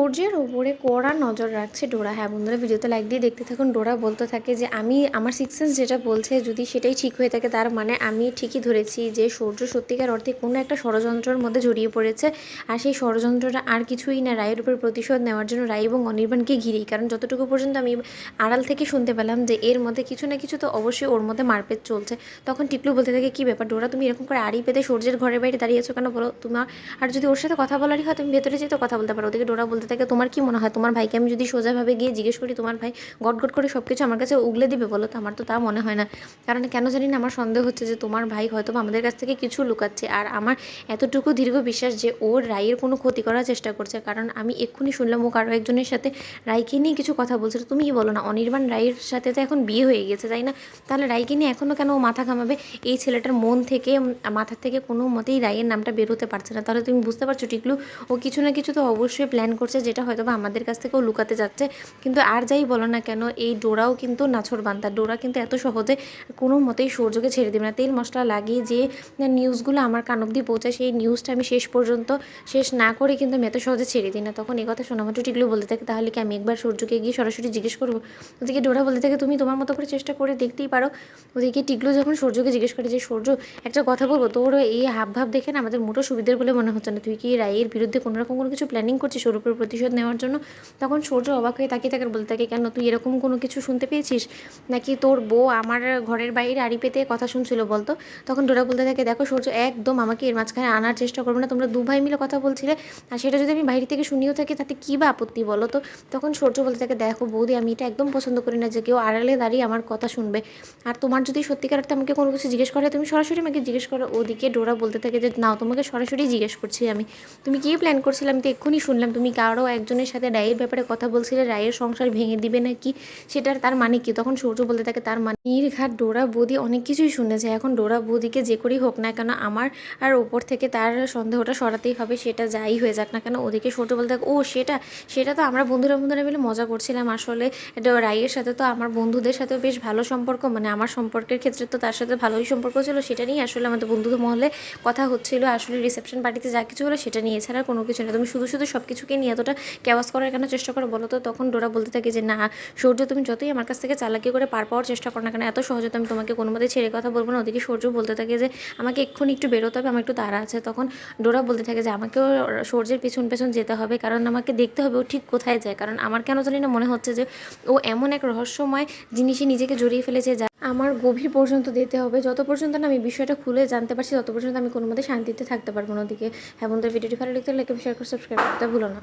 সূর্যের ওপরে কড়া নজর রাখছে ডোরা। হ্যাঁ বন্ধুরা, ভিডিওতে লাইক দিয়ে দেখতে থাকুন। ডোরা বলতে থাকে যে আমার সিক্স সেন্স যেটা বলছে যদি সেটাই ঠিক হয়ে থাকে, তার মানে আমি ঠিকই ধরেছি যে সূর্য সত্যিকার অর্থে কোনো একটা ষড়যন্ত্রের মধ্যে জড়িয়ে পড়েছে। আর সেই ষড়যন্ত্রটা আর কিছুই না, রায়ের উপর প্রতিশোধ নেওয়ার জন্য রায় এবং অনির্বাণকে ঘিরেই। কারণ যতটুকু পর্যন্ত আমি আড়াল থেকে শুনতে পেলাম যে এর মধ্যে কিছু না কিছু তো অবশ্যই ওর মধ্যে মারপেট চলছে। তখন টিকলু বলতে থাকে, কী ব্যাপার ডোরা, তুমি এরকম করে আড়ি পেতে সূর্যের ঘরের বাইরে দাঁড়িয়েছো কেন বলো তোমার? আর যদি ওর সাথে কথা বলারই হয় তুমি ভেতরে যেতে কথা বলতে পারো। ওদিকে ডোরা বলতে থাকে, তোমার কি মনে হয় তোমার ভাইকে আমি যদি সোজাভাবে গিয়ে জিজ্ঞেস করি তোমার ভাই গটগট করে সব কিছু আমার কাছে উগলে দিবে বলো তো? আমার তো তা মনে হয় না। কারণ কেন জানি না আমার সন্দেহ হচ্ছে যে তোমার ভাই হয়তো আমাদের কাছ থেকে কিছু লুকাচ্ছে। আর আমার এতটুকু দীর্ঘ বিশ্বাস যে ওর রায়ের কোনো ক্ষতি করার চেষ্টা করছে। কারণ আমি এক্ষুনি শুনলাম ও কারো একজনের সাথে রায়কে নিয়ে কিছু কথা বলছে। তুমি কি বলো না, অনির্বাণ রায়ের সাথে তো এখন বিয়ে হয়ে গেছে তাই না? তাহলে রায়কে নিয়ে এখনও কেন ও মাথা ঘামাবে? এই ছেলেটার মন থেকে মাথা থেকে কোনো মতেই রায়ের নামটা বেরোতে পারছে না। তাহলে তুমি বুঝতে পারছো টিকলু, ও কিছু না কিছু তো অবশ্যই প্ল্যান করছে, যেটা হয়তো বা আমাদের কাছ থেকেও লুকাতে যাচ্ছে। কিন্তু আর যাই বলো না কেন, এই ডোরাও কিন্তু নাছোড়বান্দা। ডোরা কিন্তু এত সহজে কোনো মতেই সূর্যকে ছেড়ে দেবে না। তেল মশলা লাগিয়ে যে নিউজগুলো আমার কান অবধি পৌঁছায়, সেই নিউজটা আমি শেষ পর্যন্ত শেষ না করে কিন্তু আমি এত সহজে ছেড়ে দিই না। তখন এই কথা শোনা মাত্র টিকলু বলতে থাকে, তাহলে কি আমি একবার সূর্যকে গিয়ে সরাসরি জিজ্ঞেস করবো? ওদিকে ডোরা বলতে থাকে, তুমি তোমার মতো করে চেষ্টা করে দেখতেই পারো। ওদিকে টিকলু যখন সূর্যকে জিজ্ঞেস করে যে সূর্য, একটা কথা বলবো, তোর এই হাবভাব দেখে না আমাদের মোটো সুবিধার বলে মনে হচ্ছে না। তুই কি রায়ের বিরুদ্ধে কোনোরকম কোনো কিছু প্ল্যানিং করছিস ওর উপর প্রতিশোধ নেওয়ার জন্য? তখন সূর্য অবাক হয়ে তাকিয়ে থাকে, বলতে থাকে, কেন তুই এরকম কোনো কিছু শুনতে পেয়েছিস নাকি তোর বউ আমার ঘরের বাইরে আড়ি পেতে কথা শুনছিল বলতো? তখন ডোরা বলতে থাকে, দেখো সূর্য, একদম আমাকে এর মাঝখানে আনার চেষ্টা করবো না। তোমরা দু ভাই মিলে কথা বলছিলে, আর সেটা যদি আমি বাইরে থেকে শুনিয়েও থাকি তাতে কী বা আপত্তি বলো তো? তখন সূর্য বলতে থাকে, দেখো বৌদি, আমি এটা একদম পছন্দ করি না যে কেউ আড়ালে দাঁড়িয়ে আমার কথা শুনবে। আর তোমার যদি সত্যিকার অর্থে আমাকে কোনো কিছু জিজ্ঞেস করে তুমি সরাসরি আমাকে জিজ্ঞেস করো। ওদিকে ডোরা বলতে থাকে যে নাও, তোমাকে সরাসরি জিজ্ঞেস করছি আমি, তুমি কী প্ল্যান করছিলে? আমি তো এক্ষুনি শুনলাম তুমি কারো একজনের সাথে রায়ের ব্যাপারে কথা বলছিলে, রায়ের সংসার ভেঙে দিবে নাকি, সেটার তার মানে কি? তখন সূর্য বলতে থাকে, তার মানে নির্ঘাত ডোরা বৌদি অনেক কিছুই শুনেছে। এখন ডোরা বৌদিকে যে করেই হোক না কেন আমার আর ওপর থেকে তার সন্দেহটা সরাতেই হবে, সেটা যাই হয়ে যাক না কেন। ওদিকে সূর্য বলতে থাকে, ও সেটা সেটা তো আমরা বন্ধুরা বন্ধুরা মিলে মজা করছিলাম। আসলে এটা রায়ের সাথে তো আমার বন্ধুদের সাথেও বেশ ভালো সম্পর্ক, মানে আমার সম্পর্কের ক্ষেত্রে তো তার সাথে ভালোই সম্পর্ক ছিল। সেটা নিয়ে আসলে আমাদের বন্ধু মহলে কথা হচ্ছিল। আসলে রিসেপশন পার্টিতে যা কিছু হলো সেটা নিয়ে, এছাড়া কোনো কিছু না। তুমি শুধু শুধু সব কিছুকে নিয়ে এতটা কেওয়াস করার কেন চেষ্টা করো বলো তো? তখন ডোরা বলতে থাকে যে না সূর্য, তুমি যতই আমার কাছ থেকে চালাকি করে পার পাওয়ার চেষ্টা করো না কেন, এত সহজে তো আমি তোমাকে কোনো মতে ছেড়ে কথা বলবো না। ওদিকে সূর্য বলতে থাকে যে আমাকে এক্ষুনি একটু বেরোতে হবে, আমার একটু তাড়া আছে। তখন ডোরা বলতে থাকে যে আমাকেও সূর্যের পেছন পেছন যেতে হবে, কারণ আমাকে দেখতে হবে ও ঠিক কোথায় যায়। কারণ আমার কেন জানি না মনে হচ্ছে যে ও এমন এক রহস্যময় জিনিসে নিজেকে জড়িয়ে ফেলেছে যা আমার গভীর পর্যন্ত যেতে হবে। যত পর্যন্ত না আমি বিষয়টা খুলে জানতে পারছি তত পর্যন্ত আমি কোনো মতে শান্তিতে থাকতে পারবো না। ওদিকে হ্যাঁ বন্ধুদের, ভিডিওটি ভালো লাগলে লাইক শেয়ার করে সাবস্ক্রাইব করতে ভুলো না।